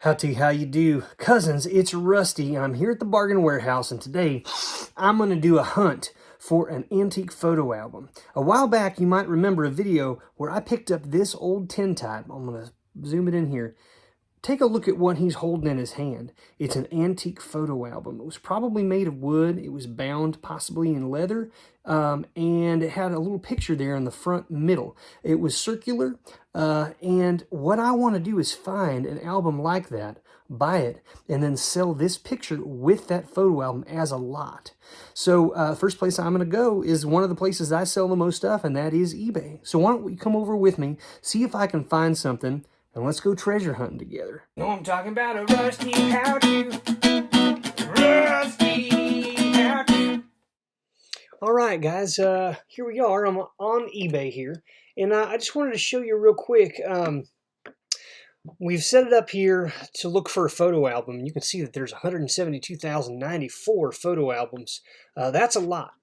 Howdy, how you do? Cousins, it's Rusty, and I'm here at the Bargain Warehouse, and today I'm going to do a hunt for an antique photo album. A while back, you might remember a video where I picked up this old TinType. I'm going to zoom it in here. Take a look at what he's holding in his hand. It's an antique photo album. It was probably made of wood. It was bound possibly in leather, and it had a little picture there in the front middle. It was circular, and what I want to do is find an album like that, buy it, and then sell this picture with that photo album as a lot. So first place I'm going to go is one of the places I sell the most stuff, and that is eBay. So why don't we come over with me, see if I can find something, and let's go treasure hunting together. No, I'm talking about a rusty how-to. Rusty how-to. All right, guys, here we are. I'm on eBay here, and I just wanted to show you real quick. We've set it up here to look for a photo album. You can see that there's 172,094 photo albums. That's a lot.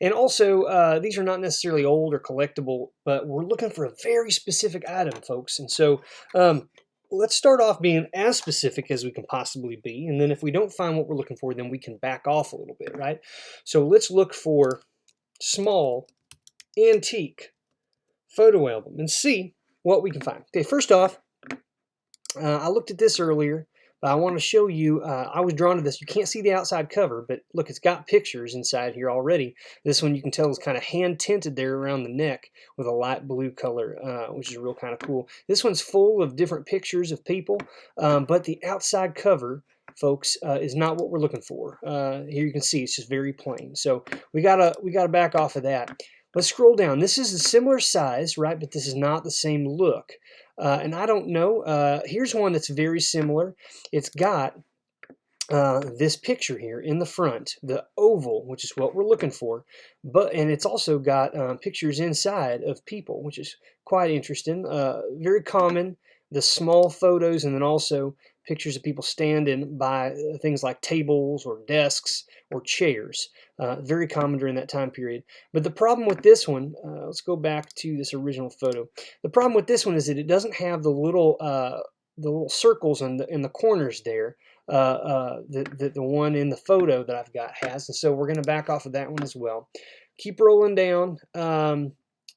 And also, these are not necessarily old or collectible, but we're looking for a very specific item, folks. And so let's start off being as specific as we can possibly be. And then if we don't find what we're looking for, then we can back off a little bit, right? So let's look for small, antique photo album and see what we can find. Okay, first off, I looked at this earlier, but I want to show you, I was drawn to this. You can't see the outside cover, but look, it's got pictures inside here already. This one you can tell is kind of hand tinted there around the neck with a light blue color, which is real kind of cool. This one's full of different pictures of people, but the outside cover, folks, is not what we're looking for. Here you can see it's just very plain. So we gotta back off of that. Let's scroll down. This is a similar size, right? But this is not the same look. And I don't know. Here's one that's very similar. It's got this picture here in the front, the oval, which is what we're looking for. And it's also got pictures inside of people, which is quite interesting. Very common. The small photos, and then also pictures of people standing by things like tables or desks or chairs. Very common during that time period. But the problem with this one, let's go back to this original photo. The problem with this one is that it doesn't have the little circles in the corners there. The one in the photo that I've got has, and so we're going to back off of that one as well. Keep rolling down.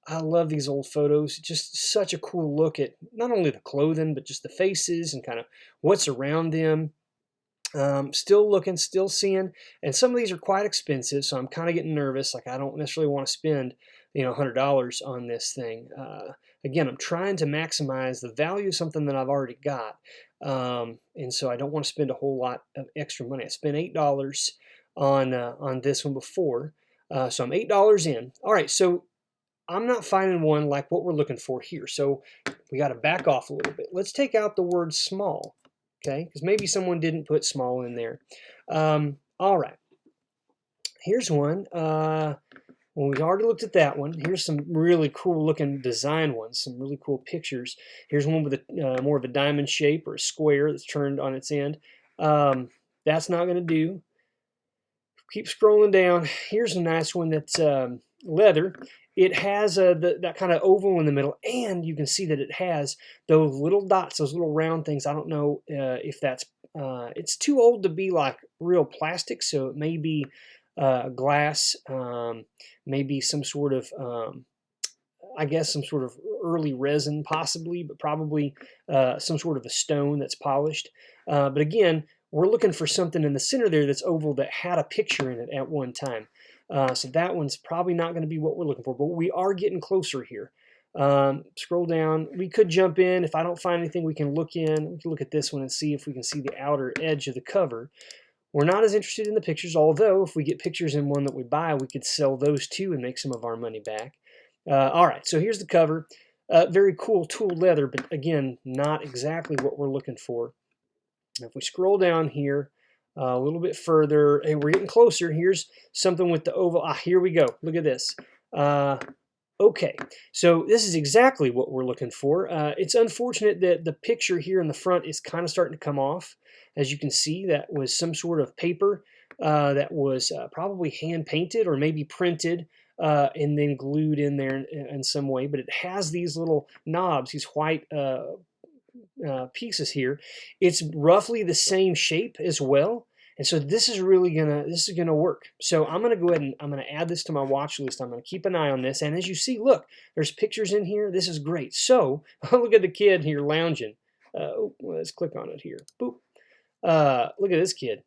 I love these old photos. Just such a cool look at not only the clothing, but just the faces and kind of what's around them. Still looking, still seeing, and some of these are quite expensive, so I'm kind of getting nervous. Like I don't necessarily want to spend, $100 on this thing. Again, I'm trying to maximize the value of something that I've already got, and so I don't want to spend a whole lot of extra money. I spent $8 on this one before, so I'm $8 in. All right, so I'm not finding one like what we're looking for here, so we got to back off a little bit. Let's take out the word small, okay? Because maybe someone didn't put small in there. All right. Here's one. Well, we already looked at that one. Here's some really cool looking design ones, some really cool pictures. Here's one with a more of a diamond shape or a square that's turned on its end. That's not going to do. Keep scrolling down. Here's a nice one that's leather. It has that kind of oval in the middle, and you can see that it has those little dots, those little round things. I don't know if that's, it's too old to be like real plastic, so it may be glass, maybe some sort of, I guess some sort of early resin possibly, but probably some sort of a stone that's polished. But again, we're looking for something in the center there that's oval that had a picture in it at one time. So that one's probably not going to be what we're looking for, but we are getting closer here. Scroll down. We could jump in. If I don't find anything, we can look in. We can look at this one and see if we can see the outer edge of the cover. We're not as interested in the pictures, although if we get pictures in one that we buy, we could sell those too and make some of our money back. All right, so here's the cover. Very cool tool leather, but again, not exactly what we're looking for. If we scroll down here, a little bit further, hey, we're getting closer. Here's something with the oval. Here we go. Look at this. Okay, so this is exactly what we're looking for. It's unfortunate that the picture here in the front is kind of starting to come off. As you can see, that was some sort of paper that was probably hand painted or maybe printed and then glued in there in some way. But it has these little knobs, these white pieces here. It's roughly the same shape as well. And so this is really gonna work. So I'm gonna go ahead and I'm gonna add this to my watch list. I'm gonna keep an eye on this. And as you see, look, there's pictures in here. This is great. So look at the kid here lounging. Let's click on it here. Boop. Look at this kid.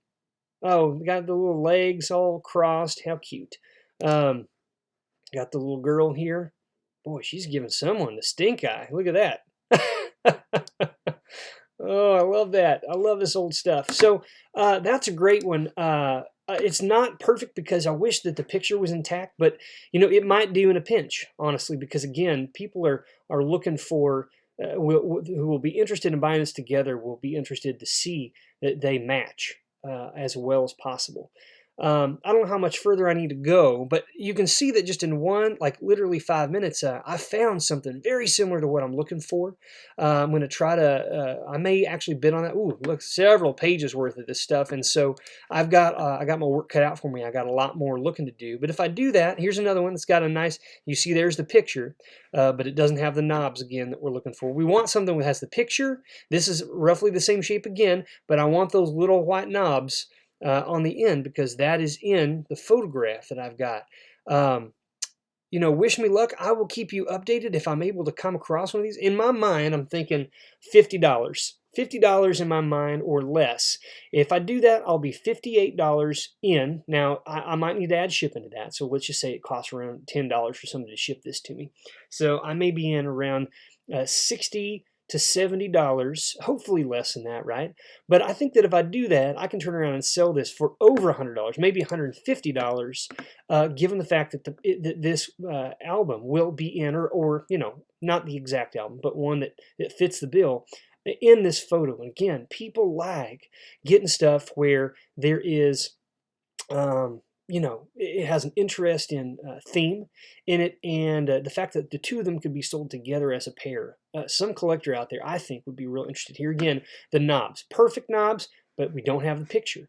Oh, got the little legs all crossed. How cute. Got the little girl here. Boy, she's giving someone the stink eye. Look at that. Oh, I love that. I love this old stuff. So that's a great one. It's not perfect because I wish that the picture was intact, but you know, it might do in a pinch, honestly, because again, people are looking for who will be interested in buying this together will be interested to see that they match as well as possible. I don't know how much further I need to go, but you can see that just in one, like literally 5 minutes, I found something very similar to what I'm looking for. I'm going to try to, I may actually bid on that. Ooh, look, several pages worth of this stuff. And so I got my work cut out for me. I got a lot more looking to do. But if I do that, here's another one that's got a nice, you see there's the picture, but it doesn't have the knobs again that we're looking for. We want something that has the picture. This is roughly the same shape again, but I want those little white knobs on the end because that is in the photograph that I've got. You know, wish me luck. I will keep you updated if I'm able to come across one of these. In my mind, I'm thinking $50. $50 in my mind or less. If I do that, I'll be $58 in. Now, I might need to add shipping to that. So let's just say it costs around $10 for somebody to ship this to me. So I may be in around $60 to $70, hopefully less than that, right? But I think that if I do that, I can turn around and sell this for over $100, maybe $150, given the fact that this album will be in, or you know, not the exact album, but one that fits the bill in this photo. And again, people like getting stuff where there is you know, it has an interest in theme in it, and the fact that the two of them could be sold together as a pair. Some collector out there, I think, would be real interested. Here again, the knobs. Perfect knobs, but we don't have the picture.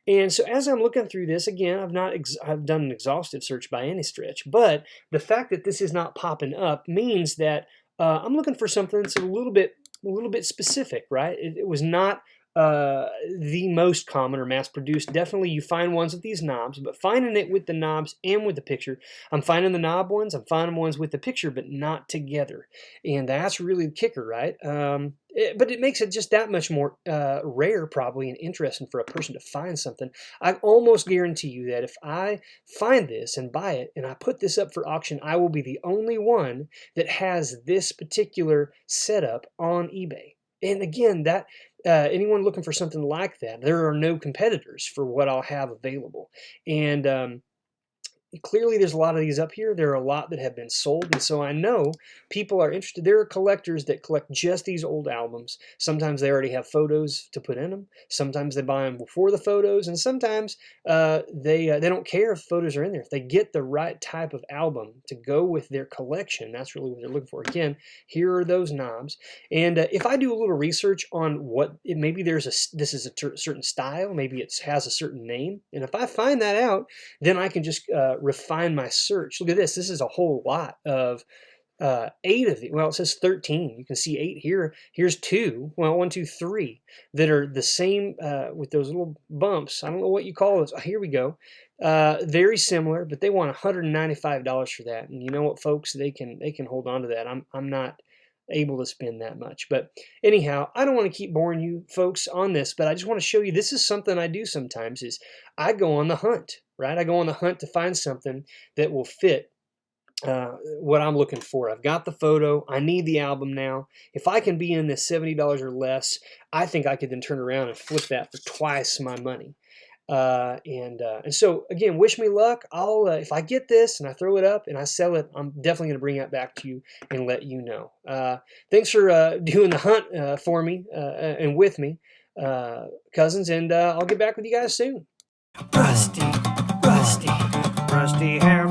And so as I'm looking through this, again, I've done an exhaustive search by any stretch, but the fact that this is not popping up means that I'm looking for something that's a little bit specific, right? It was not the most common or mass-produced. Definitely you find ones with these knobs, but finding it with the knobs and with the picture, I'm finding the knob ones, I'm finding ones with the picture, but not together. And that's really the kicker, right? But it makes it just that much more rare, probably, and interesting for a person to find something. I almost guarantee you that if I find this and buy it, and I put this up for auction, I will be the only one that has this particular setup on eBay. And again, that anyone looking for something like that, there are no competitors for what I'll have available. And clearly there's a lot of these up here. There are a lot that have been sold, and so I know people are interested. There are collectors that collect just these old albums. Sometimes they already have photos to put in them. Sometimes they buy them before the photos, and sometimes they don't care if photos are in there. If they get the right type of album to go with their collection, that's really what they're looking for. Again, here are those knobs. And if I do a little research on what maybe this is a certain style, maybe it has a certain name, and if I find that out, then I can just refine my search. Look at this. This is a whole lot of 8 of it. Well, it says 13. You can see 8 here. Here's 2. Well, 1, 2, 3 that are the same with those little bumps. I don't know what you call those. Oh, here we go. Very similar, but they want $195 for that. And you know what, folks? They can hold on to that. I'm not able to spend that much. But anyhow, I don't want to keep boring you folks on this, but I just want to show you this is something I do sometimes is I go on the hunt, right? I go on the hunt to find something that will fit what I'm looking for. I've got the photo. I need the album now. If I can be in this $70 or less, I think I could then turn around and flip that for twice my money. And so again, wish me luck. I'll if I get this and I throw it up and I sell it, I'm definitely going to bring it back to you and let you know. Thanks for doing the hunt for me and with me, cousins, and I'll get back with you guys soon. Rusty, rusty, rusty hair.